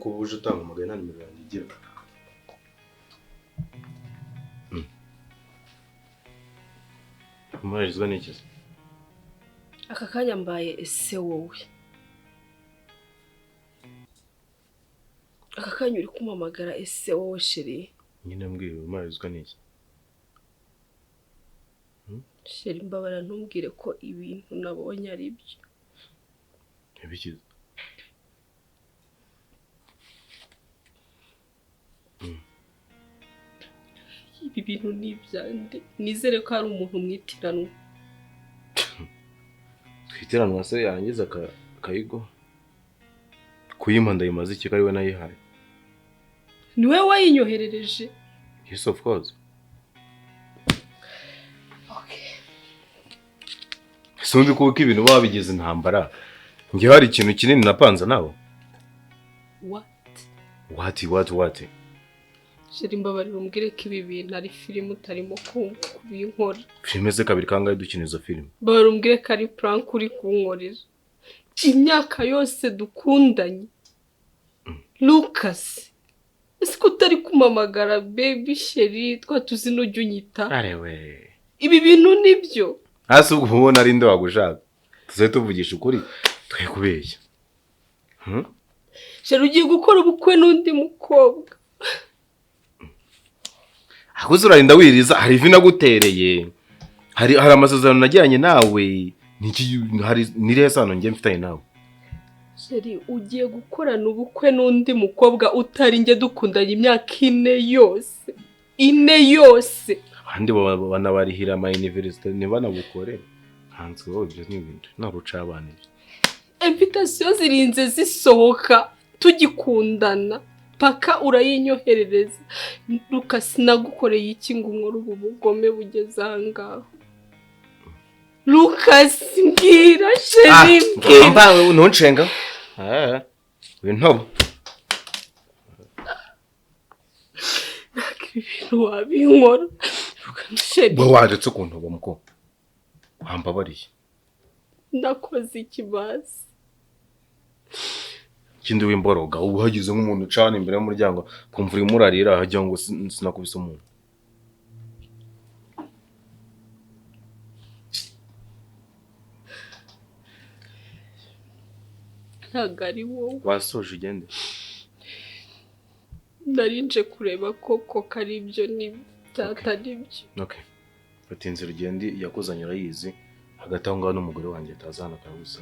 ko uje utanga amagana nimero yanjye igira. Umurizwa n'iki? Aka kanya mbaye ese wowe. Aka kanya uri kumamagara ese wowe sheri. Nyine mbwira umurizwa n'iki? Sheri mbabara ntumbwire ko ibintu nabonye ari byo. Ibikiza. Ibi bintu ni ibyande. Nizere ko hari umuntu mwitiranwa. Twitiranwa se yarangiza akayigo. Kuyima ndayimaze iki kari we nayihaye. Niwe wayinyoherereje? Yes of course. Okay. Sinzi kuko ibintu babigeze intambara. Ngiye hari ikintu kinini napanza nawe. What? Sheri mbabari umbwire ko ibi bintu ari filime utarimo kubinkora. Filime ze kabiri kangahe dukina izo filime? Mbabari umbwire ko ari prank uri kunkorera. Imyaka yose dukundanye. Lucas. Ese ko utari kumamagara baby sheri twatuzi n'ujya unyita? Arewe. Ibi bintu nibyo. Hasi ubona ari nde wagushaka. Tuze tuvugisha ukuri twe kubeshya. Sheri ugiye gukora ubukwe n'undi mukobwa. Ahuze urarinda wiriza hari ivi nagutereye. Hari amasezerano najyanye nawe. Hari nire sano ngiye mfitanye nawe. Sheri ugiye gukorana ubukwe n'undi mukobwa utari nge dukundanye imyaka 4 yose. 4 yose. Abandi banabarihira ama university nibanagukore. Hanze wowe ibyo n'ibindi naruca abana. Invitation zirinze zisohoka tugikundana paka urayinyoherereza. Lucas nagukoreye iki ngo nkore ubu bugome bugeze ahangaho? Lucas mbwira sheri mbawe ntuncenga. Wintobo. Ibintu wabinkora. Sheri wanditse ku ntobo muko. Wambabariye. Ndakoze ikibazo. Kindi w'imboroga ubu hagize nk'umuntu ucana imbere y'umuryango kumva uri murarira hajya ngo sinakubise umuntu. Ntagari wowe. Wasoje ugende. Ndarinje kureba koko kari ibyo ni byatari byo. Okay. Batinze urugendo yakuzanye urayizi hagati aho ngaho n'umugore wanjye tazana kabusa.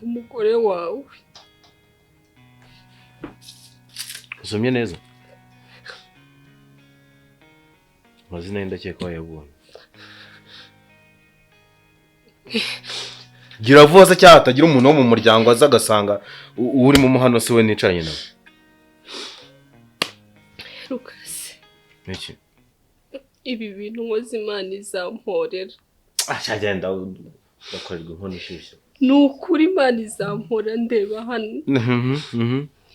Umugore wawe. Usomye neza. Mazina y'indakeka wayabonye. Gira vuba se cyahatagira umuntu wo mu muryango azagasanga uri mu muhano se we nicanye nawe. Lucas. Niki? Ibi bintu nkoze Imana izamporera. Cyagenda bakorerwa inkono ishyushye. Nukuri Imana izampora ndeba hano.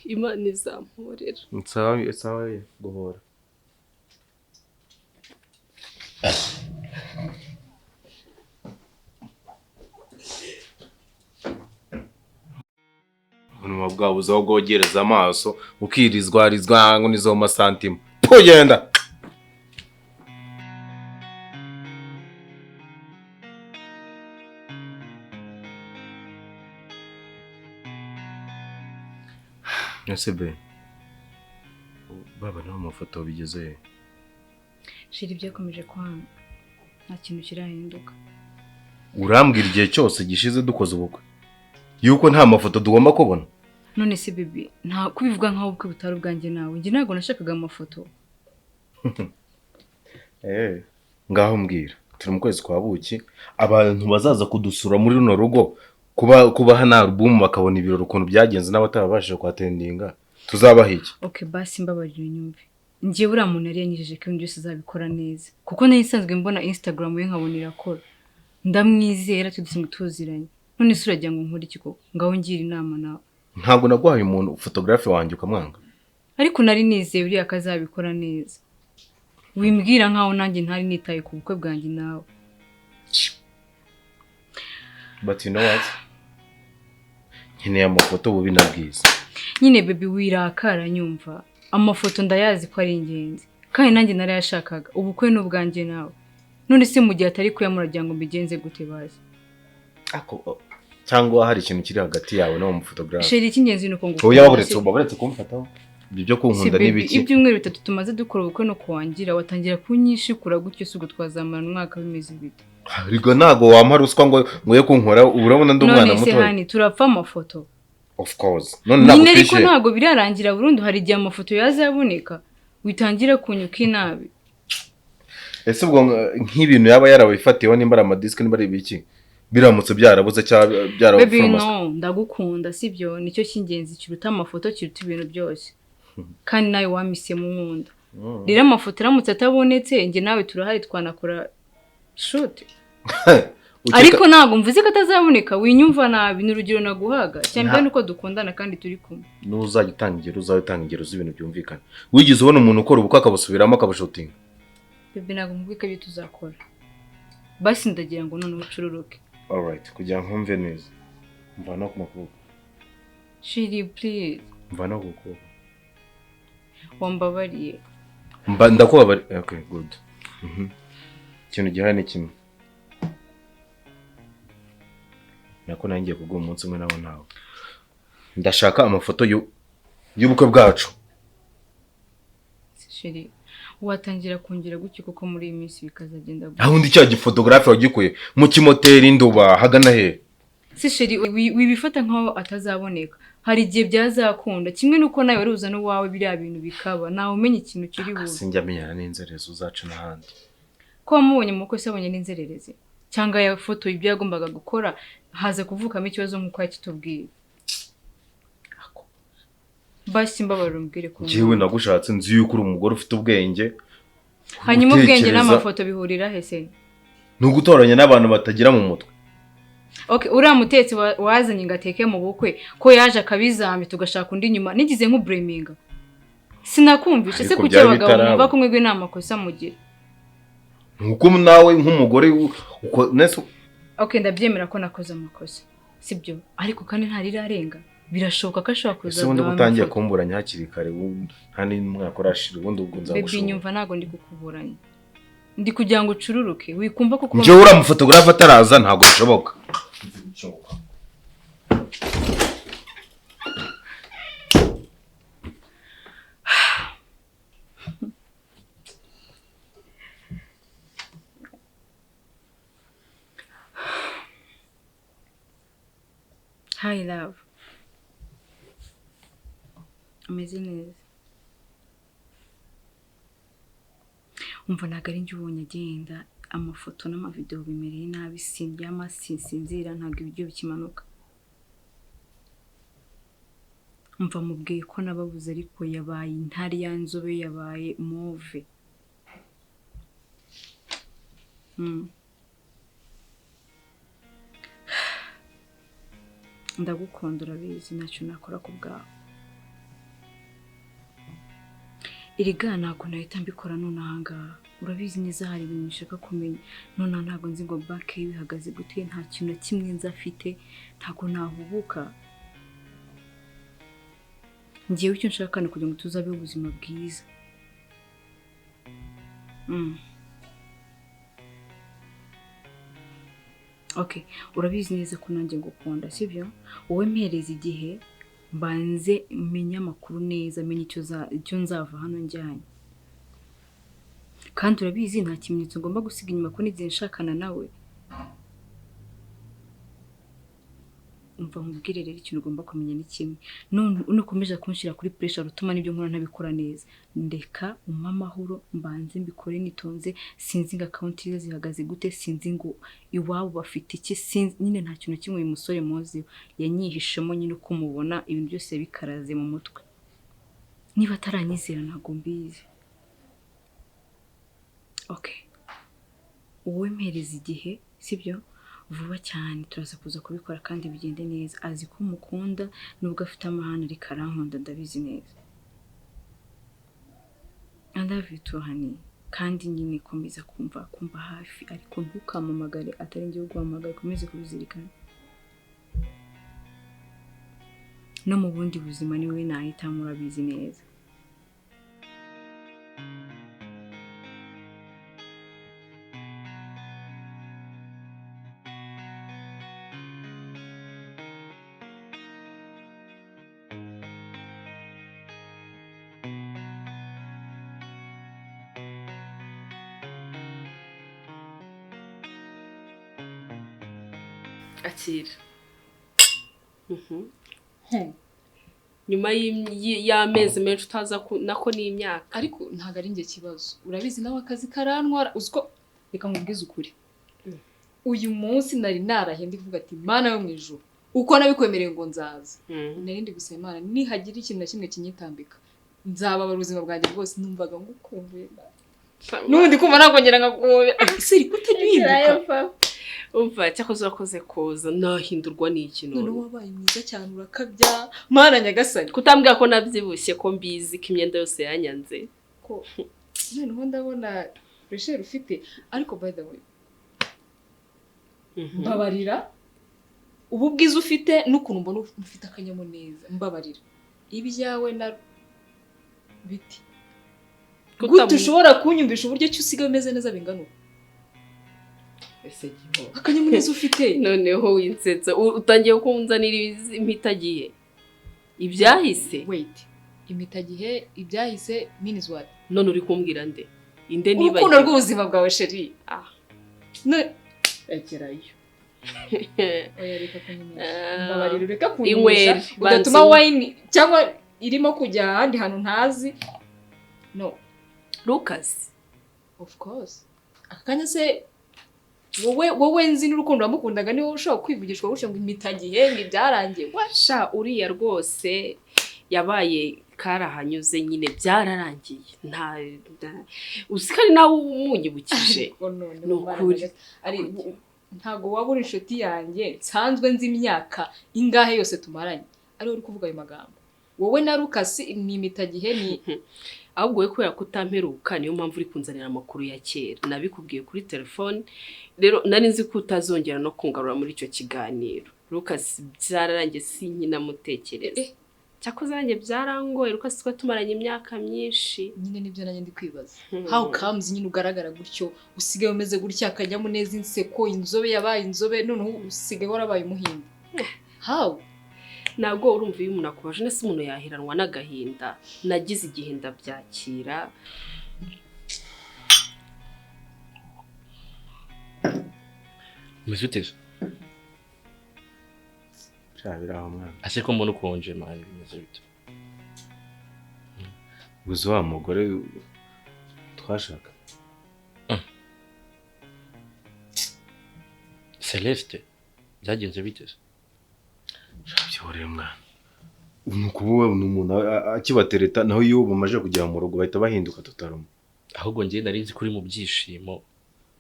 Imana izamporera. Sawa guhora. Ubunuma bwabuze aho bwogereza amaso ukirizwarizwa ngo nizo masantima. Pogenda. Nasebe. Baba nawe amafoto bigeze. Shiri byakomeje kwanga. Nta kintu kirahinduka. Urambwira igihe cyose gishize dukoze ubukwe. Yuko nta mafoto tugomba kubona. None se bibi nta kubivuga nkaho ubukwe butari ubwanjye nawe. Nge ntago nashakaga amafoto. Ngaho mbwira. Turi mu kwezi kwa buki abantu bazaza kudusura muri runo rugo kuba hana album bakabona ibirori ukuntu byagenze n'abatabashije kwatendinga tuzabaha iki? Okay basi mbabarira nyumve. Ngiye buriya muntu yari yanyijeje ko ibintu byose azabikora neza kuko nayisanzwe mbona Instagram ye nkabonera akora. Ndamwizera tudusimwe tuziranye. None se uragira ngo nkore iki koko? Ngaho ngira inama nawe. Ntabwo nagwaye umuntu photographe wanjye ukamwanga. Ariko nari nizeye buriya akazabikora neza. Wimbwira nkaho nanjye ntari nitaye ku bukwe bwanjye nawe. But you know what? nkeneye amafoto bubi na bwiza. Nyine baby wirakara nyumva. Amafoto ndayazi ko ari ingenzi. Kandi nanjye narayashakaga. Ubukwe n'ubwanjye nawe. None se mu gihe atari kuyamuragira ngo mbigenze gute bazi? Ako cyangwa hari ikintu kiri hagati yawe no mu photographe. Sheri icy'ingenzi nuko ngo. Oya waburetse kumfataho. Ibyo kunkunda n'ibiki. Ibyumweru 3 tumaze dukora ubukwe no kuwangira watangira kunyishikura gutyo se gutwazamana umwaka bimeze bite. Rigo nago wampa ruswa ngo ngoye kunkora urabona ndi umwana muto. None se hani turapfa amafoto. Of course. None nako pishe. Ariko nago birarangira burundu hari igihe amafoto yazaboneka witangira kunyuka inabi. Ese ubwo nk'ibintu yaba yarabifatiyeho nimba ama disc nimba ari ibiki biramutse byarabuze cyangwa byarabuze. Baby no ndagukunda sibyo nicyo cy'ingenzi kiruta amafoto kiruta ibintu byose. Kandi nawe wamise mu nkunda. Rero amafoto aramutse atabonetse nge nawe turahari twanakora shoot. Ariko nago mvuze ko atazaboneka winyumva nabi n'urugero naguhaga cyangwa nuko dukundana kandi turi kumwe. Nuzagitangira uzabitangiro z'ibintu byumvikana. Wigize ubona umuntu ukora ubukwe akabusubiramo akabashotinga. Baby nago mubwika byo tuzakora. Basi ndagira ngo none ucururuke. All right, kugira nkumve neza. Mvana ku makuru. Shiri please. Mvana ku makuru. Wambabariye. Ndakubabari. Okay, good. Ikintu gihari ni kimwe. Nako nangiye kuguha umunsi umwe nawo nawe. Ndashaka amafoto y'ubukwe bwacu. Shiri watangira kongera gutyo kuko muri iyi minsi bikazagenda gutyo. Aho ndi cya giphotographe wagikuye mu kimoteri nduba hagana he. Si Shiri wibifata nkaho atazaboneka. Hari igihe byazakunda kimwe nuko nawe ruza no wawe biriya bintu bikaba nawe umenye ikintu kiri buze. Sinjya menyana n'inzererezi uzaca n'ahandi. Ko mubonye mu ko sabonye n'inzererezi cyangwa ya foto ibyo yagombaga gukora haza kuvukamo ikibazo nkuko yakitubwiye. Basi mbabaro mbwire ko Jewe nagushatse nzi yuko uri umugore ufite ubwenge. Hanyuma ubwenge n'amafoto bihurira hese. Nugutoranya n'abantu batagira mu mutwe. Okay, uramutetsi wazanye ngateke mu bukwe ko yaje akabizambi tugashaka undi nyuma nigize nku braminga. Sinakumvishe se kuki abagabo mva kumwe gwe namakosa mugira. Nuko nawe nk'umugore uko neso. Okay, ndabyemera ko nakoze amakosa. Sibyo, ariko kandi ntarirarenga. Birashoboka ko ashobora kuza. Ese ubundi gutangiye kumburanya hakiri kare nta n'umwakorashira ubundi ubwo nzagushobora. Baby nyumva nago ndi kukuburanya. Ndi kugira ngo ucururuke wikumva ko Nje ura mu photographe ataraza ntago bishoboka. Hi love. Ameze neza. Umva nagari njye ubonye agenda amafoto n'amavideo bimereye nabi sindyama sinsinzira ntago ibiryo bikimanuka. Umva mubwiye ko nababuze ariko yabaye intari yanzobe yabaye move. Ndagukunda urabizi ntacyo nakora ku bwawe. Iriga ntabwo nahita mbikora none ahangaha urabizi neza hari ibintu nshaka kumenya none ntabwo nzi ngo banki y'ibihagaze gute nta kintu na kimwe nzafite ntabwo nahubuka. Ngiye icyo nshaka ni kugira ngo tuzabe ubuzima bwiza. Okay, urabizi neza ko nanjye ngukunda sibyo? Wowe mpereza igihe mbanze menya amakuru neza menye icyo nzava hano njyanye. Kandi urabizi nta kimenyetso ngomba gusiga inyuma ko nigihe nshakana nawe. Umva nkubwire rero ikintu ugomba kumenya ni kimwe. None ukomeje kunshira kuri pressure rutuma nibyo nkora ntabikora neza. Ndeka umamahoro mbanze mbikore nitonze sinzi nga account ze zihagaze gute sinzi ngo iwabo bafite iki sinzi nyine nta kintu kimwe uyu musore muzi yanyihishemo nyine uko mubona ibintu byose bikaraze mu mutwe. Niba ataranyizera ntago mbizi. Okay. Uwe mpereza igihe sibyo? Vuba cyane turaza kuza kubikora kandi bigende neza. Azi ko mukunda nubwo afite amahane ari karankunda ndabizi neza. I love you too honey. Kandi nyine komeza kumva hafi ariko ntukamamagare atari ngiye guhamagara komeze kubizirikana. no mu bundi buzima niwe nahitamo urabizi neza. akira nyuma y'amezi menshi utaza nako n'imyaka ariko ntago ari njye kibazo urabizi nawe akazi karantwara uziko reka nkubwize ukuri uyu munsi nari narahe ndivuga ati mana yo mu ijuru uko nabikwemereye ngo nzaza nari ndi gusaba Imana nihagira ikintu na kimwe kinyitambika nzababara ubuzima bwanjye bwose numvaga ngukumbuye n'ubundi kumva nakongera ngakumbuye siri kutajya umva cyakoze wakoze koza nahindurwa n'iki none wabaye mwiza cyane urakabya Mana nyagasani kutambwira ko nabyibushye ko mbizi ko imyenda yose yanyanze ko noneho ndabona pressure ufite ariko by the way mbabarira ubu bwiza ufite n'ukuntu mbona ufite akanyamuneza mbabarira ibyawe na biti gute ushobora kunyumvisha uburyo cyo usigaye umeze neza bingana ese giho akanyamuneza ufite noneho winsetsa utangiye kunzanira impitagiye ibyahise wait impitagihe ibyahise means what none uri kumbwira nde inde niba urukundo rw'ubuzima bwawe sheri no egerayo oya reka kunyumvisha mbabarira reka kunyumvisha udatuma wine cyangwa irimo kujya ahandi hantu ntazi no Lucas of course akanya se wowe nzi n'urukundo wamukundaga niwe ushobora kwivugishwa gutyo ngo impitagihe ni byarangiye washa uriya rwose yabaye karahanyuze nyine byararangiye nta usikari nawe umunyibukije nukuri ari ntago waba uri inshuti yanjye nsanzwe nzi imyaka ingahe yose tumaranye ari uri kuvuga ayo magambo wowe na Lucas ni impitagihe ni ahubwo we kubera kutamperuka niyo mpamvu uri kunzanira amakuru ya kera nabikubwiye kuri telefone rero nari nzi ko utazongera no kungarura muri icyo kiganiro Lucas byararangiye sinkina mutekereza cyakoze nanjye byarangoye Lucas twa tumaranye imyaka myinshi nyine nibyo nanjye ndi kwibaza how comes nyine ugaragara gutyo usigaye umeze gutya akajyamo neza inseko inzobe yabaye inzobe none usigaye warabaye umuhinde how ntabwo urumva iyo umuntu akubaje nese umuntu yahiranwa n'agahinda nagize igihinda byakira Muzuteze cyabiraho mwana ase ko mbona ukonje mani bimeze bite buzo wa mugore twashaka Celeste byagenze bite Byore mwana nukubuwe n'umuntu akibatereta naho iyo bamaje kujya mu rugo bahita bahinduka tutaruma ahubwo ngiye nari nzi kuri mu byishimo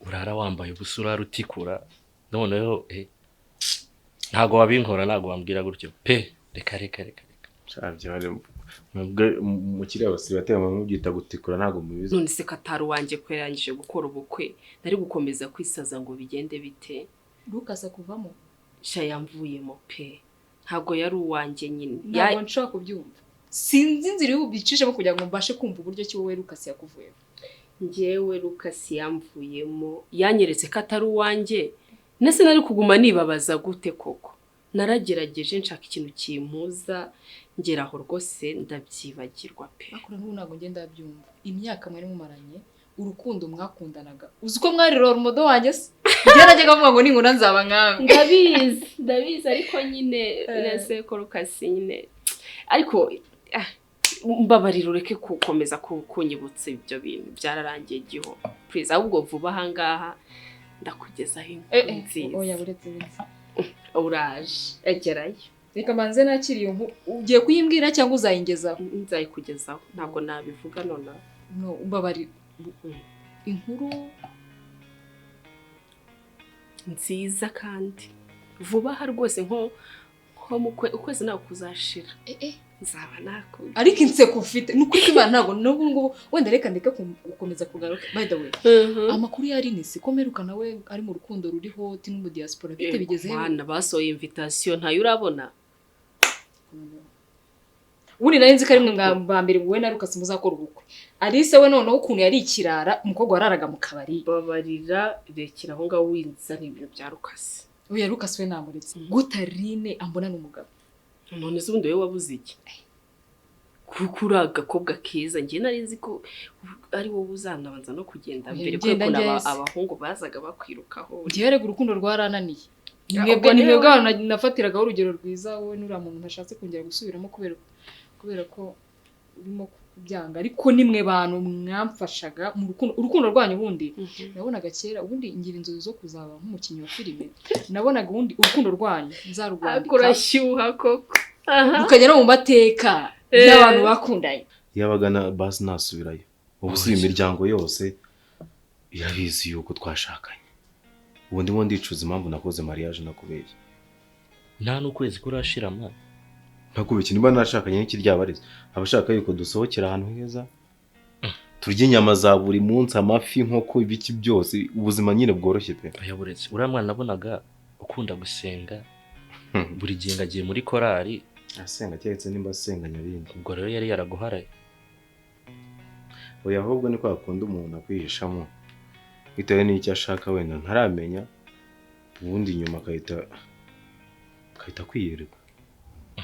urara wambaye ubusura rutikura noneho ntago wabinkora ntago wambwira gutyo pe reka cyabyo mu kiriya basiri bateye mu byita gutikura ntago mubizi none se Katari wanje kwerangije gukora ubukwe nari gukomeza kwisaza ngo bigende bite Lucas kuvamo sha yamvuyemo pe ntago yari uwanje nyine ntago nshaka kubyumva sinzi inzira y'ubicishemo kugira ngo mbashe kumva uburyo ki wowe Lucas yakuvuyeho njyewe Lucas yamvuyemo yanyeretse ko atari uwanje nese nari kuguma nibabaza gute koko naragerageje nshaka ikintu kimpuza ngeraho rwose ndabyibagirwa pe akora n'ubu ntago ngenda byumva imyaka mwari mumaranye urukundo mwakundanaga uzi ko mwari roro modo wanjye se gerageza kuvuga ngo ninguna nzaba nkawe ndabizi ariko nyine nese ko Lucas nyine ariko mbabarira ureke gukomeza kunyibutsa ibyo bintu byararangiye giho please ahubwo vuba ahangaha ndakugezaho inkuru nziza oya buretse uraje egerayo reka manze nakiriye ugiye kuyimbwira cyangwa uzayingezaho nzayikugezaho ntabwo nabivuga none no mbabarira inkuru nziza kandi vuba aha rwose nko mu ukwezi nawe kuzashira nzaba nako ariko inseko ufite nukuri Imana ntago n'ubu ngubu wenda reka ndeka gukomeza kugaruka by the way amakuru yari nisi komeruka nawe ari mu rukundo ruri hoti no mu diaspora bite bigeze he bana basoye invitation ntayo urabona ubundi nari nzi ko ari mwe bwa mbere wowe na Lucas muzakora ubukwe Alice we noneho ukuntu yari ikirara umukobwa wararaga mu kabari babarira rekera aho ngaho winzana ibyo bya Lucas oya Lucas we namuretse gutarine ambona n'umugabo none se ubundi wowe wabuze iki kuko uri agakobwa keza njye nari nzi ko ari wowe uzanabanza no kugenda mbere kuko abahungu bazaga bakwirukaho njye rega urukundo rwarananiye nimwebwe abantu nafatiragaho urugero rwiza wowe n'uriya muntu ntashatse kongera gusubiramo kubera ko urimo kubyanga ariko nimwe bantu mwamfashaga mu urukundo rwanyu ubundi nabonaga kera ubundi ngira inzozi zo kuzaba nk'umukinnyi wa filime nabonaga ubundi urukundo rwanyu nzarugwandika akurashyuha koko rukajya no mu mateka y'abantu bakundanye yabaga na basi nasubirayo ubu si imiryango yose irabizi yuko twashakanye ubu ndimo ndicuza impamvu nakoze mariage nakubeshye nta n'ukwezi kurashirama nakubeshye niba nashakanye n'iki ryabariza abashaka yuko dusohokera ahantu heza turya inyama za buri munsi amafi inkoko ibiki byose ubuzima nyine bworoshye pe yaburetse uriya mwana nabonaga ukunda gusenga buri gihe ngagiye muri korali asenga cyetse nimba asenga nyabindi ubwo rero yari yaraguharaye oya ahubwo niko akunda umuntu akwihishamo bitewe n'icyo ashaka wenda ntaramenya ubundi nyuma akahita kwiyereka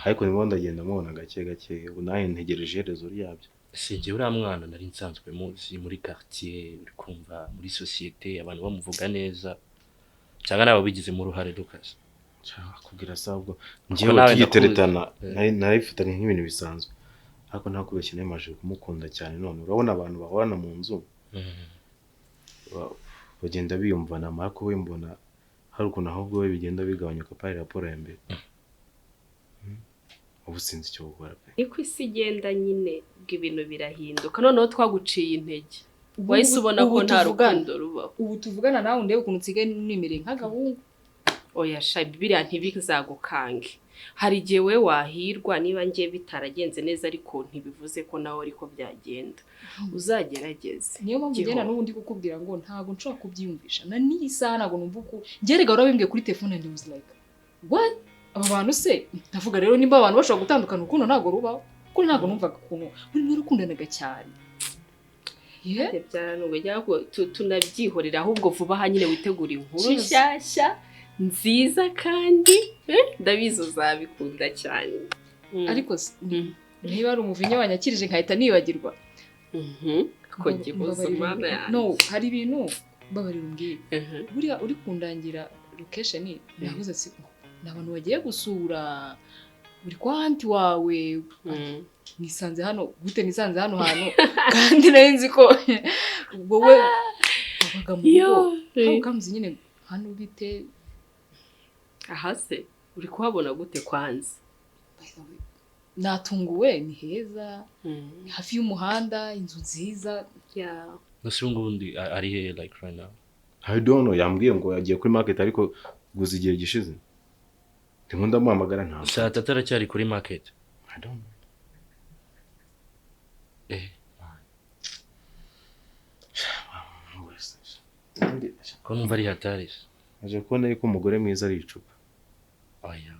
ariko niba ndagenda mubona gake gake ubu nawe ntegereje iherezo ryabyo sinjye uriya mwana nari nsanzwe muzi muri quartier uri kumva muri societe abantu bamuvuga neza cyangwa nabo bigizemo uruhare Lucas kugira sabwo ngiye kugiteretana narifitanye nk'ibintu bisanzwe ariko ntakubeshye nemaje kumukunda cyane none urabona abantu bahorana mu nzu bagenda biyumvana amako we mbona hari ukuntu ahubwo we bigenda bigabanyuka pari raporo ya mbere ubu sinzi icyo gukora pe niko isi igenda nyine bw'ibintu birahinduka noneho twaguciye intege wahise ubona ko nta rukundo rubaho ubu tuvugana nawe ndebe ukuntu nsigaye nimereye nk'agahungu oya sha bibiriya ntibizagukange hari igihe we wahirwa niba ngiye bitaragenze neza ariko ntibivuze ko nawe ariko byagenda uzagerageze niyo mpamvu ngena n'ubundi kukubwira ngo ntago nshobora kubyiyumvisha na n'isaha ntago numva uko ngerega urabimbwiye kuri telefone and was like what aba bantu se ndavuga rero nimba abantu bashobora gutandukana urukundo ntago rubaho kuko ntago numvaga ukuntu muri mwe rukundanaga cyane tunabyihorera ahubwo vuba aha nyine witegura inkuru nshyashya nziza kandi ndabizi uzabikunda cyane ariko niba ari umuvinyo wanyakirije nkahita nibagirwa ko gihozo mama yanjye no hari ibintu babarira umbwira buriya uri kundangira location nahoze si nabantu bagiye gusura buri kwanti wawe nisanze hano gute nisanze hano hantu kandi nari nzi ko wowe wabaga mu rugo ukamuzi nyine hano bite aha se uri kuhabona gute kwanza natunguwe ni heza ni hafi y'umuhanda inzu nziza Nusundi ari he like right now I don't know yambwiye ngo yagiye kuri market ariko guza igihe gishize ndimo ndamuhamagara nta saa tatu aracyari kuri market I don't know ko numva ari hatari aje kubona yuko umugore mwiza ari icupa oya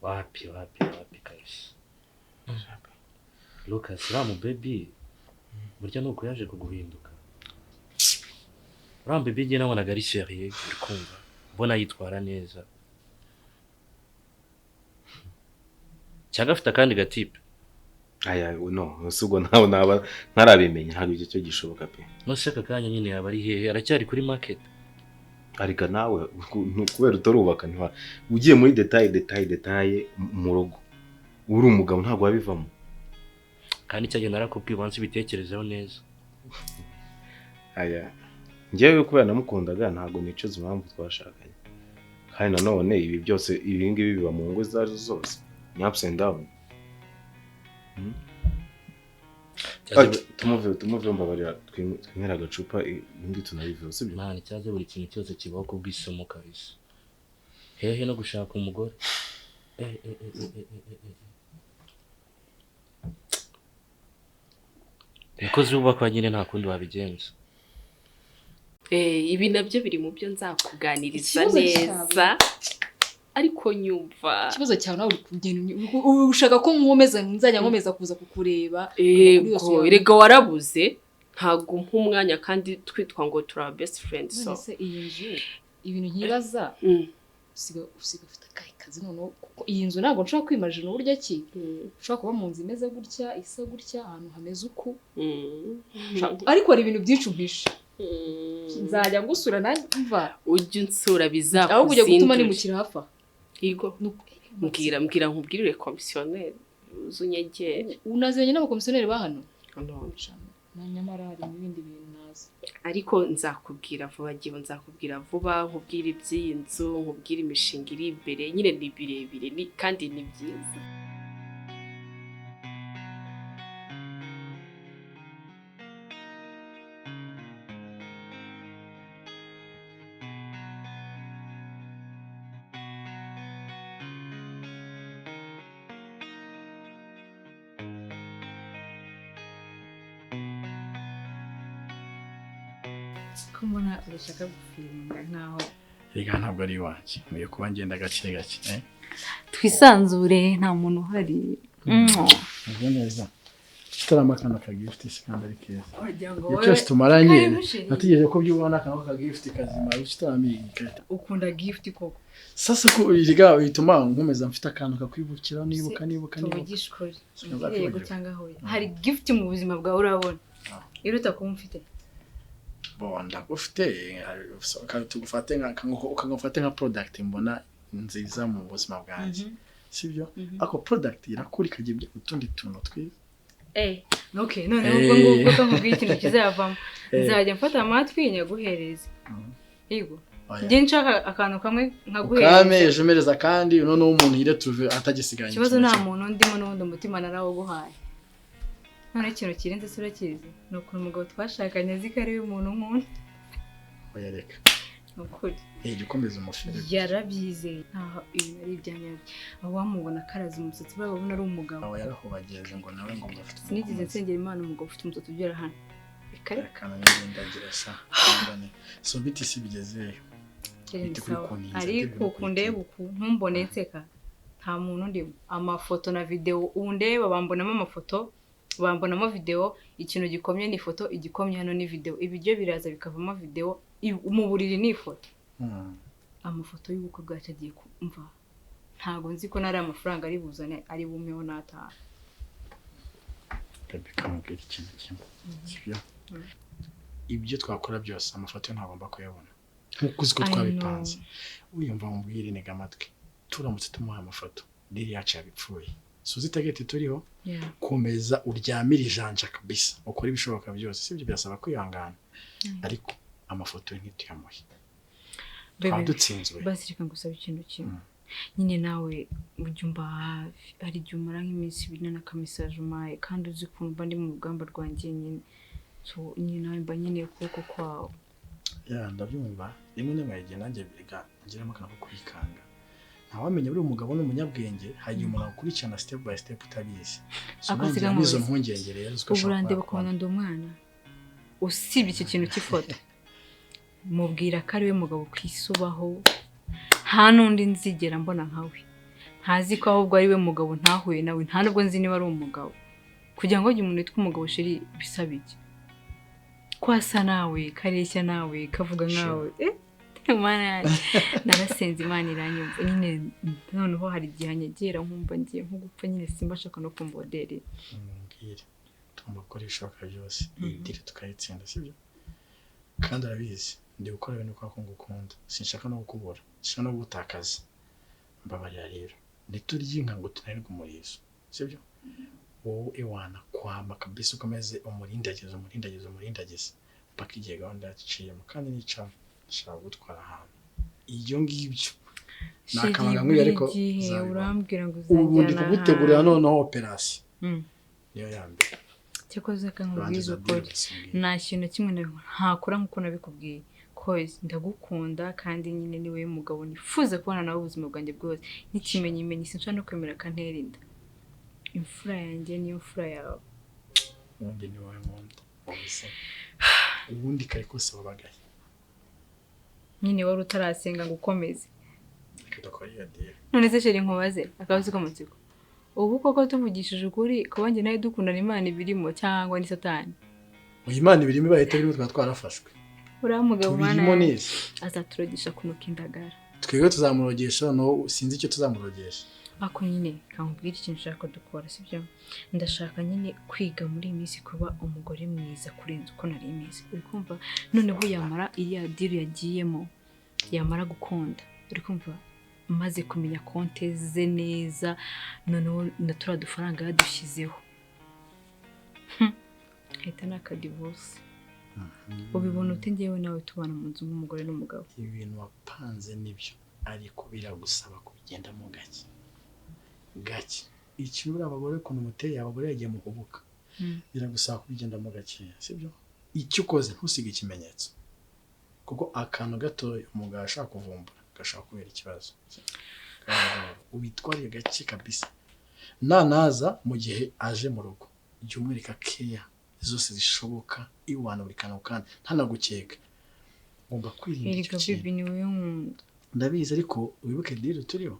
wapi kabisa Lucas ramu baby burya nuko yaje kuguhinduka ramu baby je nabonaga ari serieux urikumva mbona yitwara neza cyangwa afite kandi gatipe aya no usubwo nawe naba ntarabimenya hari icyo gishoboka pe no seka kanya nyine yaba ari hehe aracyari kuri market ariko nawe kubera utorubaka ntiwa ugiye muri detail mu rugo uri umugabo ntabwo wabivamo kandi cyage narakubwiye banze bitekerezeho neza aya ngewe kubera namukundaga ntabwo nicuza impamvu twashakanye kandi nanone ibi byose ibingibi biba mu ngo zazo zose ni ups and down tumuve mbabarira twinera agacupa ibindi tunabivuze sibyo mani cyaje buri kintu cyose kibaho kubwisomo kabisa hehe no gushaka umugore Nikoze ubakwa nyine nta kundi wabigenza ibi nabyo biri mu byo nzakuganiriza neza ariko nyumva ikibazo cyawe nawe uri kugenda ushaka ko nkomeza nzajya nkomeza kuza kukureba yego erega warabuze ntago nk'umwanya kandi twitwa ngo turi best friends so none se iyi nzu ibintu nkibaza usiga ufite akahe kazi noneho kuko iyi nzu ntabwo nshobora kwimajina uburyo ki ushobora kuba mu nzu imeze gutya isa gutya ahantu hameze uku ariko hari ibintu byinshi umpisha nzajya ngusura mva ujya unsura bizakuzindura aho kujya gutuma nimukira hafi aha yego mbwira nkubwirire komisiyoneri uzunyegere unaziranye n'abakomisiyoneri ba hano nyamara hari n'ibindi bintu nazi ariko nzakubwira vuba nkubwira iby'iyi nzu nkubwira imishinga iri imbere nyine ni birebire kandi ni byiza mbona urashaka gufiringa nkaho rega ntabwo ari iwanjye nkwiye kuba ngenda gake gake twisanzure nta muntu uhari nibyo neza tutarama akantu ka gift kandi ari keza iyo cyose tumaranye nategereje ko byubona akantu ka gift kazima ucitaramiye ukunda gift koko sasa ko iriga bituma nkomeza mfite akantu kakwibukira nibuka tubugishkore yego cyangwa hoya hari gift mu buzima bwawe urabona iruta ko mfite bonda ufite tugufate ukagufate nka product mbona nziza mu buzima bwanjye sibyo ako product irakuri kagiye utundi tuntu twiza okay none ubwo ngubwo ko nkubwiye ikintu kizavamo nzajya mfata amatwi nyaguhereza yego ngiye nshaka akantu kamwe nkaguhereza kameje umereza kandi none umuntu yire tuve atagisiganye ikibazo nta muntu ndimo n'ubundi umutima narawoguhaye none ikintu kirenze surakizi ni ukuntu umugabo twashakanye azi ko ari umuntu nk'undi oya reka ukuri ukomeza umufere yarabyizeye ntaho ibintu ari ibyanyabyo aho wamubona karaza umusatsi babona ari umugabo aho yarahubageze ngo nawe ngo mufite sinigeze nsengera Imana umugabo ufite umusatsi ugera hano kana n'indagira sa ngane so biti si bigezeyo ariko kundeba uku ntumbone nseka nta muntu ndimo amafoto na video undeba bambonamo amafoto bambonamo video ikintu gikomye ni ifoto igikomye hano ni video ibiryo biraza bikavamo video mu buriri ni ifoto amafoto y'ubukwe bwacu agiye kumva ntago nzi ko nari amafaranga ari buzane ari bumeho n'ataha kamubwira ikintu kimwe sibyo ibyo twakora byose amafoto ntagomba kuyabona nkuko uzi ko twabipanze uyumva mubwire nega amatwi turamutse tumuha amafoto diri yacu yabipfuye suzi tageti turiho komeza uryamira ijanja kabisa ukora ibishoboka byose sibyo byasaba kwihangana ariko amafoto ntituyamuhe twadutsinzwe basi reka ngusaba ikintu kimwe nyine nawe ujumba hari jumara nk'iminsi 2 na kamisaje umaye kandi uzi kumva ndi mu rugamba rwanjye nyine so nyine nawe mba nyine ukuboko kwawe ndabyumva rimwe n'imwe nanjye biga ngiramo akantu ko kwikanga ntawamenya buri umugabo n'umunyabwenge hagiye umuntu akurikirana step by step utabizi so nizo mpungenge rero uburande bakubona ndi umwana usibye icyo kintu cy'ifoto mubwira ko ari we mugabo kwisubaho nta n'undi nzigera mbona nkawe ntazi ko ahubwo ari we mugabo ntahuye nawe nta nubwo nzi niba ari umugabo kugira ngo umuntu witwa umugabo sheri bisabike kwasa nawe kareshya nawe kavuga nkawe Imana narasenze Imana iranyumva nyine noneho hari igihanyegera nkumva ngiye nko gupfa nyine simba shaka no kumbodere mbwire tumukoresha byose idire tukayitsinda sibyo kandi arabizi ndi gukora ibintu kwa ngukunda sinshaka no gukubura sinshaka no gutakaza mbabarira rero nituryiinka ngo tunarwe umurizo sibyo wowe ewana kwama kabisa ukomeze umurindagize paka igihe gahunda yaciyemo kandi nicamo shaka gutwara ahantu iyo ngibyo nakabanga nk'uyu ariko urambwira ngo ubu ndi kugutegurira noneho operation niyo yambere cyakoze kankubwiza ukuri nta kintu kimwe ntakora nk'uko nabikubwiye koze ndagukunda kandi nyine niwe mugabo nifuza kubana nawe ubuzima bwanjye bwose n'ikimenyimenyi sinshaka no kwemera kanterinda imfura yanjye niyo mfura yawe ubundi ni wowe nkunda ubundi kare kose wabagaye nyine wari utarasenga ngo ukomeze Kidakora iyo deal. none se sheri nkubaze akabazo k'amatsiko ubu koko tuvugishije ukuri kuba njye nawe dukundana Imana ibirimo cyangwa ni satani Imana ibirimo bahita birimo twarafashwe. uriya mugabo Tubirimo Mana neza. azaturogesha kunuka indagara Twebwe tuzamurogesha no sinzi icyo tuzamurogesha. ako nyine kamubwira ikintu ushaka dukora sibyo ndashaka nyine kwiga muri iyi minsi kuba umugore mwiza kurenza uko nari mwiza uri kumva noneho yamara iriya diru yagiyemo yamara gukunda uri kumva maze kumenya konte ze neza noneho natura dufaranga yadushyizeho hita n'akadivorce ubibona ute ngewe nawe tubana mu nzu nk'umugore n'umugabo Ibintu wapanze nibyo ariko biragusaba kubigendamo gake. Gake. Ikintu abagore kuntu muteye abagore yagiye mu kubuka. Biragusaba kubigendamo gake, sibyo? Icyo ukoze ntusige ikimenyetso. Kuko akantu gato umugabo ashaka kuvumbura gashaka kubera ikibazo. Ubitwariye gake kabisa. Naza mu gihe aje mu rugo. Jya umwereka care zose zishoboka iwana buri kantu kandi ntanagukeka. Ngomba kwirinda erega bibi ni wowe nkunda ndabizi ariko wibuke deal turiho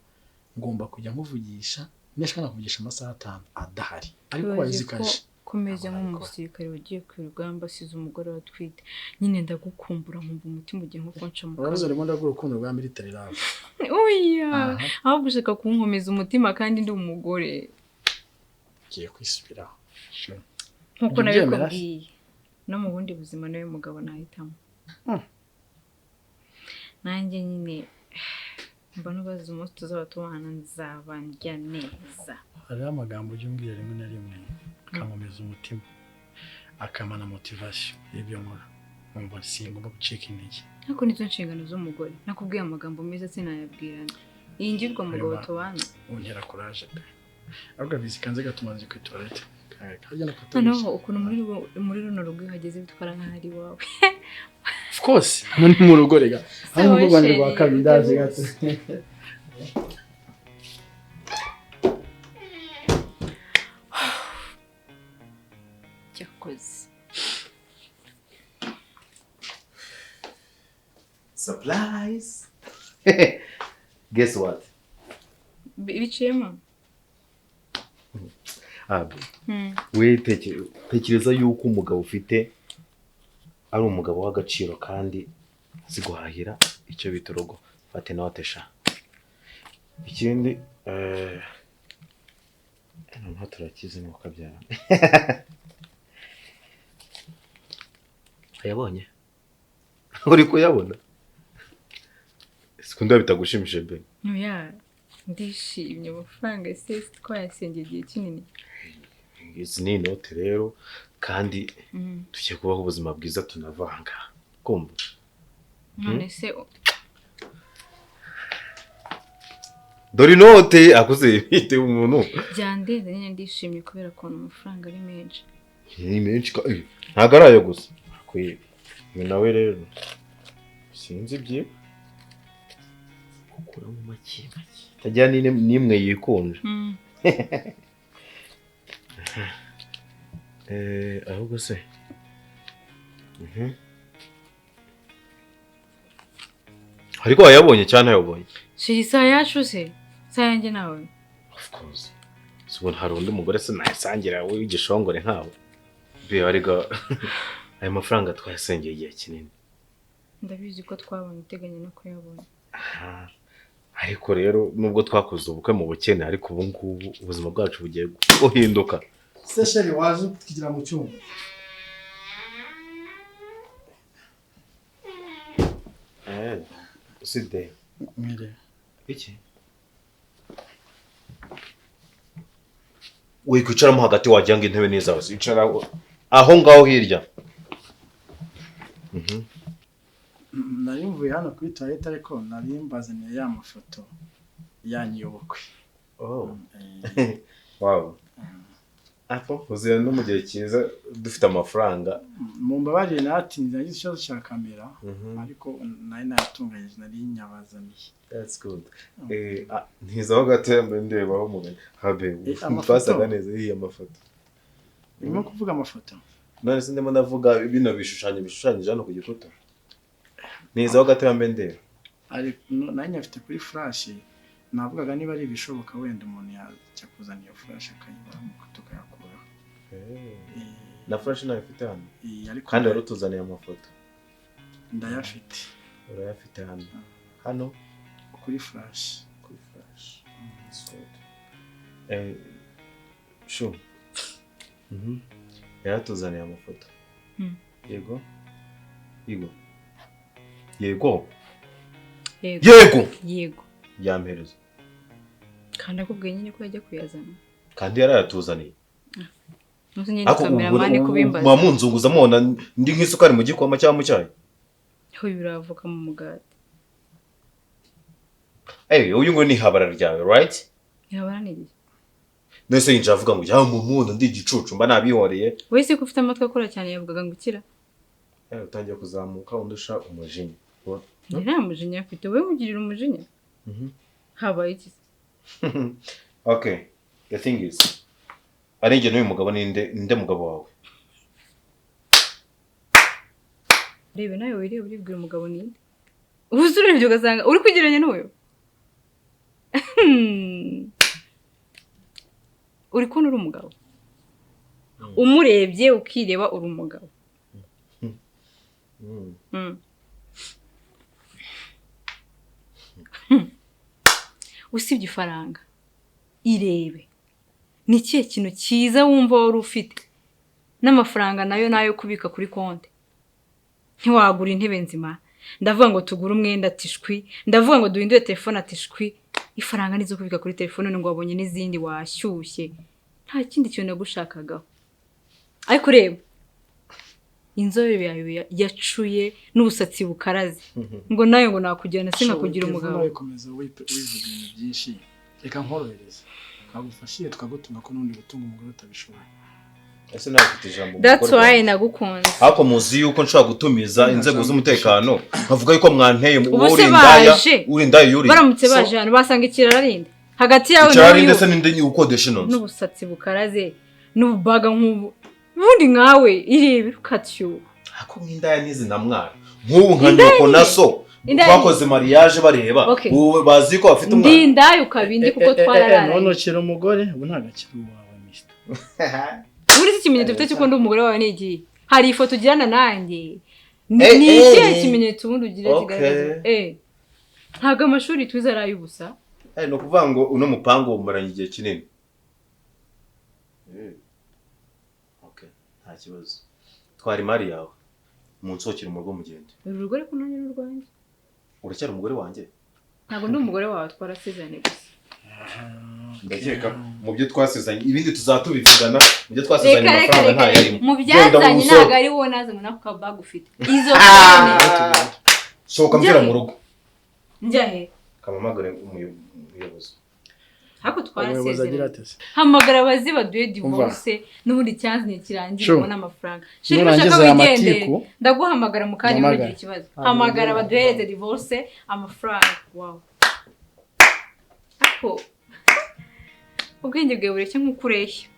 ngomba kujya nkuvugisha neshaka nakuvugisha amasaha 5 adahari ariko wazikaje komeza nk'umusirikare wagiye ku rugamba asize umugore watwite nyine ndagukumbura nkumva umutima ugiye nko konca mu urazo rimo ndagurukundo rwa military love oya aho gushaka kunkomeza umutima kandi ndi umugore giye kwisubiraho nkuko nabikubwiye no mu bundi buzima nawe mugabo nahitamo nanjye nyine mba nubaza umunsi tuzaba tubana nzaba ndya neza hariho amagambo ujya rimwe na rimwe akankomeza umutima akamana motivation y'ibyo nkora nkumva singomba gucika intege ariko nizo nshingano z'umugore nakubwiye amagambo meza sinayabwirana iyi ngirwa mugabo tubana untera courage pe ahubwo bizi kanze gatuma nzi kwitoilette noneho ukuntu muri runo rugo hageze bitwara nk'ahari wawe of course muri mu rugo rega aho mu Rwanda rwa kabiri ndaje gato cyakoze surprise. Guess what? biciyemo we tekereza yuko umugabo ufite ari umugabo w'agaciro kandi azi guhahira icyo bita urugo fate nawe atesha ikindi nta turakize mu kabyara ayabonye uri kuyabona sikunda bitagushimishije be oya ndishimye amafaranga se twayasengeye igihe kinini izi ni inote rero kandi tugiye kubaho ubuzima bwiza tunavanga kumva none se dore inote akuze bite umuntu byandenze nyine ndishimye kubera ko amafaranga ari menshi ni menshi ntago arayo gusa akwiye nawe rero sinzi bye ukura mu make tajya nimwe yikunje ahubwo se ariko wayabonye cyane yabonye shirisa yacu se sayange nawe of course subona hari undi mugore se nasangira w'igishongore nkawe be ariga ayo mafaranga twasengeye igihe kinini ndabizi ko twabonye iteganya no kuyabona ariko rero nubwo twakoze ubukwe mu bukene ariko ubu ngubu ubuzima bwacu bugiye guhinduka sesheri waje tukigira mu cyumba uside mwire iki wikwicaramo hagati wagira ngo intebe neza hose icara aho ngaho hirya nari mvuye hano kuri toilette ariko nari mbazaniye ya mafoto yanyu Yubukwe wow apo uzira no mu gihe cyiza dufite amafaranga mu mbabarire natinze nagize ikibazo cya kamera ariko nari natunganyije nari nyabazaniye that's good ntizaho gatembe ndebaho mugani habe twasaga neza iyi amafoto urimo kuvuga amafoto none se ndimo ndavuga bino bishushanyije hano ku gikuta ntizaho gatembe ndeba ari nanjye afite kuri flash navugaga niba ari ibishoboka wenda umuntu yajya kuzana iyo flash akayibamo tukayakuraho. Na flash nayo ifite hano. Ariko Kandi wari utuzaniye amafoto. Ndayafite. Urayafite hano. Hano kuri flash. Shu. Yaratuzaniye amafoto. Yego. Yego. Yego. Yego. Yego. Yamperezo. Kandi akubwiye nyine ko yajya kuyazana. Kandi yarayatuzaniye. Muzinye ni kameramani kubimbaza. Mamunzunguza mubona ndi nk'isukari mu gikoma cyangwa mu cyayi. Ho biravuka mu mugati. Uyu ngo ni habara ryawe, right? Habara ni iki? Nese yinja avuga ngo ya mumundo ndi igicucu mba nabihoreye. Wese ko ufite amatwi akora cyane yavugaga ngo ukira. Utangiye kuzamuka undusha umujinya. Nta mujinya afite, we mugirira umujinya. Habaye iki? Okay, the thing is, arenge n'uyu mugabo ninde mugabo wawe? Rebe nayo wireba uribwira umugabo ninde? Ubusure byo gasanga uri kwigiranya n'uyo. Uri kuno uri umugabo. Umurebye ukireba uri umugabo. Usibye ifaranga irebe ni kiye kintu cyiza wumva wari ufite n'amafaranga nayo kubika kuri konti ntiwagura intebe nzima ndavuga ngo tugure umwenda tishwi ndavuga ngo duhindure telefone atishwi ifaranga nizo kubika kuri telefone ngo wabonye n'izindi washyushye nta kindi kintu nagushakagaho ariko reba inzobe yawe yacuye n'ubusatsi bukaraze ngo nayo ngo nakugirana sinka kugira umugabo wikomeza wivuga ibintu byinshi reka nkorohereza nkagufashiye tukagutunga ko nundi gutunga umugore utabishoboye ese nawe ufite ijambo that's why nagukunze hako muzi yuko nshobora gutumiza inzego z'umutekano nkavuga yuko mwanteye uri ndaya yuri baramutse baje hano basanga ikirarinde hagati yawe n'uyu ndetse n'indi ukodesha none n'ubusatsi bukaraze n'ububaga nk'ubu bundi nkawe irebe ukatyo hako nk'indaya nizi na mwana nk'ubu nka nyoko naso bakoze mariage bareba ubu bazi ko bafite umwana ndi ndaye ukabindi kuko twararara none ukira umugore ubu ntagakira uwawe mister uri ikimenyetso ufite cyuko ndi umugore wawe nigiye hari ifoto ugirana nanjye ni ikihe kimenyetso ubundi ugira kigaragaza ntago amashuri twiza araye ubusa no kuvuga ngo uno mupango umaranye igihe kinini okay nta kibazo twari mari yawe munsokira mu rugo mugende urugo ariko none n'urwanjye uracyari umugore wanjye ntago ndi umugore wawe twarasezeranye gusa ndakeka mu byo twasezanye ibindi tuzatubivugana mu byo twasezanye amafaranga nta yarimo mu byazanye ntago ari wowe naze ngo nako bag ufite izo sohoka mvira mu rugo njyahe kamamagare umuyobozi hako twarasezeranye hamagara abazi baduye divorce n'ubundi cyanzanye kirangira ubona amafaranga shiri bashaka wigendere ndaguhamagara mu kanya ugira ikibazo hamagara baduhereze divorce amafaranga wow ako ubwenge bwawe bureke nk'ukureshya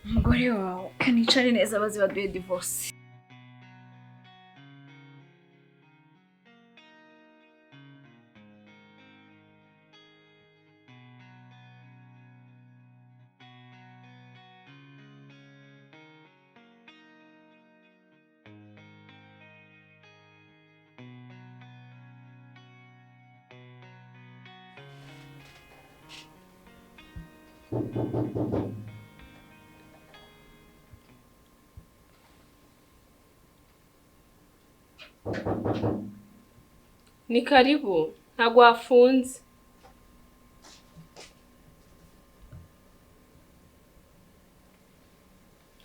umugore wawe kanicare neza abazi baduye divorce Ni karibu ntago wafunze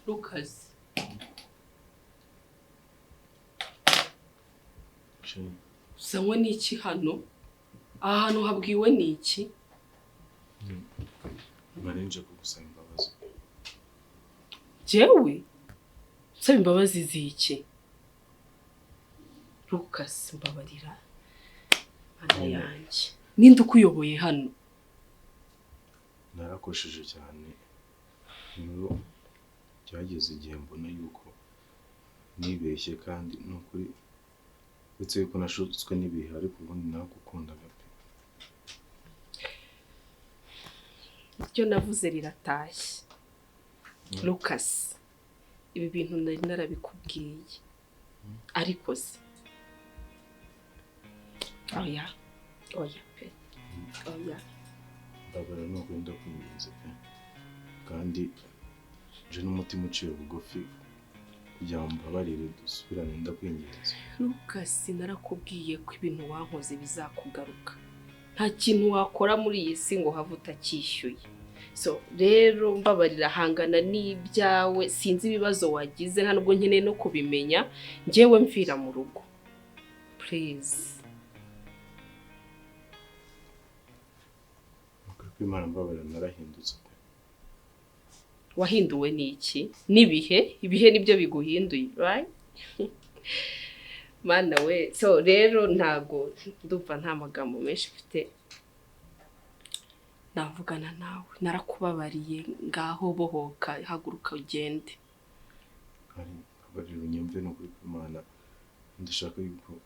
Lucas Sangwa niki hano aha hantu habwiwe niki Barenje kugusaba imbabazi jewe saba imbabazi ziki Lucas mbabarira ana yanjye ninde ukuyoboye hano narakosheje cyane niyo cyageze igihe mbona yuko nibeshye kandi nukuri uretse yuko nashutswe n'ibihe ariko ubundi nagukundaga pe. Ibyo navuze riratashye. Lucas, ibi bintu nari narabikubwiye. Ariko se. Oya pe. Oya. Babara no kwenda kwinginze pe. Kandi je n'umutima uciye bugufi kugira ngo mbabarire dusubirane ndakwinginze. Lucas, narakubwiye ko ibintu wankoze bizakugaruka. Nta kintu wakora muri iyi si ngo have utacyishyuye. So rero mbabarira hangana n'ibyawe, sinzi ibibazo wagize nta nubwo nkeneye no kubimenya, njyewe mvira mu rugo. Please. Imana mbabarira narahindutse. Wahinduwe n'iki? Nibihe? Ibihe nibyo biguhinduye, right? Mana we, so rero ntago ndumva nta magambo menshi mfite. Navugana nawe, narakubabariye, ngaho bohoka, haguruka ugende. Ari babarira unyumve no kuri Imana. Ndashaka yuko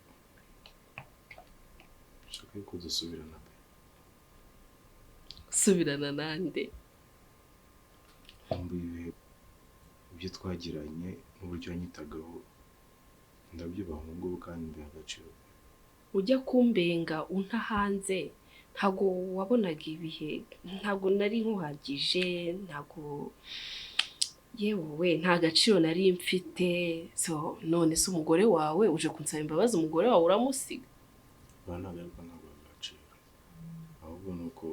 dusubirana. Subirana nande? Mbibe ibyo twagiranye n'uburyo wanyitagaho ndabyubaha ngo kandi mbiha agaciro. Ujya kumbenga unta hanze, ntago wabonaga ibihe, ntago nari nkuhagije, ntago yewe nta gaciro nari mfite. So none se umugore wawe uje kunsaba imbabazi, umugore wawe uramusiga? Bana garuka ntabwo agaciro. Ahubwo nuko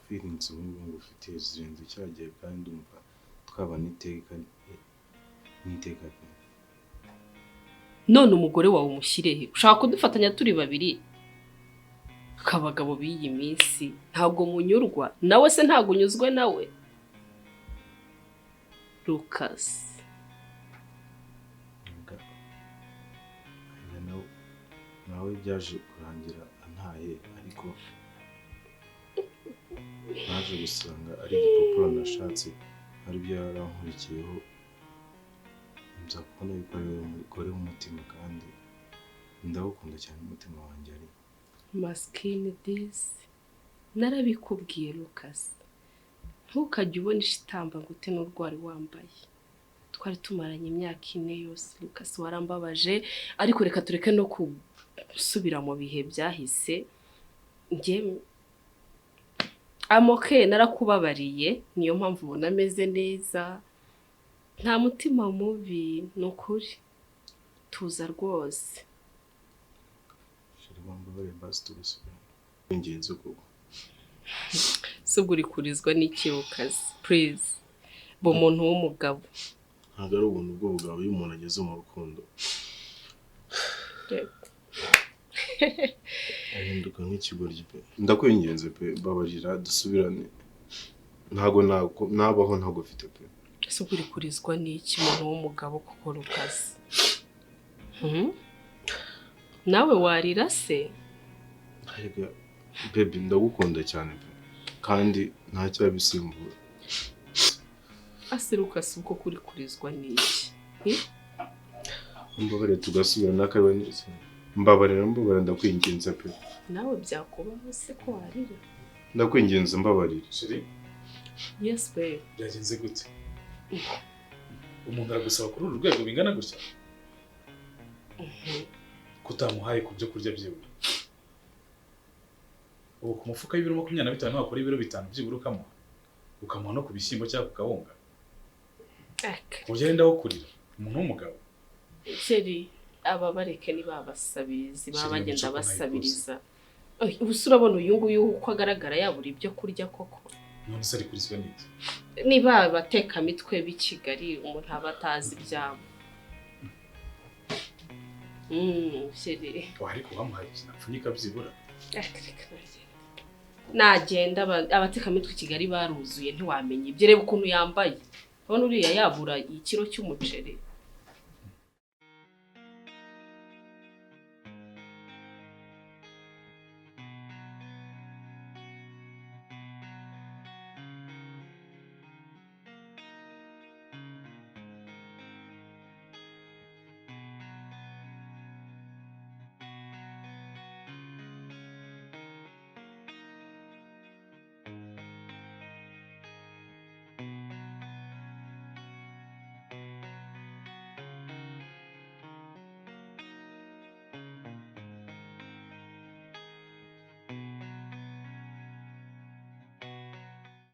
feelings nk'ubu ufite zirenze cyagiye kandi umva twaba n'iteka. None umugore wawe umushyirehe, ushaka kudufatanya turi babiri? Kabagabo b'iyi minsi ntabwo munyurwa, nawe se ntabwo unyuzwe nawe? Lucas, nawe byaje kurangira antaye, ariko naje gusanga ari igipapuro nashatse aribyo yarankurikiyeho. Nza kubona yuko ari wowe mugore w'umutima kandi ndagukunda cyane, umutima wanjye ari maskini disi. Narabikubwiye Lucas, ntukajye ubona ishitamba ngo ute n'urwari wambaye. Twari tumaranye imyaka 4 yose Lucas, warambabaje, ariko reka tureke no kusubira mu bihe byahise. Njye amoke narakubabariye, niyo mpamvu ubona ameze neza. Nta mutima mubi, nukuri tuza rwose. Shiri bambabare basi tugasubira. Ingenzi koko. Subwo uri kurizwa n'ikibukazi, please. Bo muntu w'umugabo. Ntabwo ari ubuntu bw'ubugabo iyo umuntu ageze mu rukundo. Ahinduka nk'ikigoryi pe. Ndakwingenze pe, babarira dusubirane. Ntago nabaho ntago ufite pe. Subwo uri kurizwa n'iki muntu w'umugabo koko Lucas? Nawe warira se? Ariko baby ndagukunda cyane pe. Kandi ntacyo yabisimbura. Ase Lucas ubwo kuri kurizwa n'iki? Mbabare tugasubira n'akawe neza. Mbabarira ndakwinginze pe. Nawe byakubaho se ko warira? Ndakwinginze mbabarira. Shiri? Yes babe. Byagenze gute? Umuntu aragusaba kuri uru rwego bingana gutya? Kutamuhaye ku byo kurya byibura. Ubu ku mufuka y'ibiro 25 wakora ibiro 5 byibura ukamuha no ku bishyimbo cyangwa ku kawunga. Ugenda wokurira umuntu w'umugabo. Sheri, aba bareke ni babasabirizi, baba bagenda basabiriza. Ubusura urabona uyu nguyu uko agaragara yabura ibyo kurya koko. None se ari kurizwa n'iki? Niba bateka mitwe b'i Kigali umuntu aba atazi ibyabo. Sheri. Ariko bamuhaye kinapfunyika byibura. Nagenda abateka mitwe Kigali baruzuye ntiwamenye ibyo, reba ukuntu yambaye. Ubona uriya yabura ikiro cy'umuceri.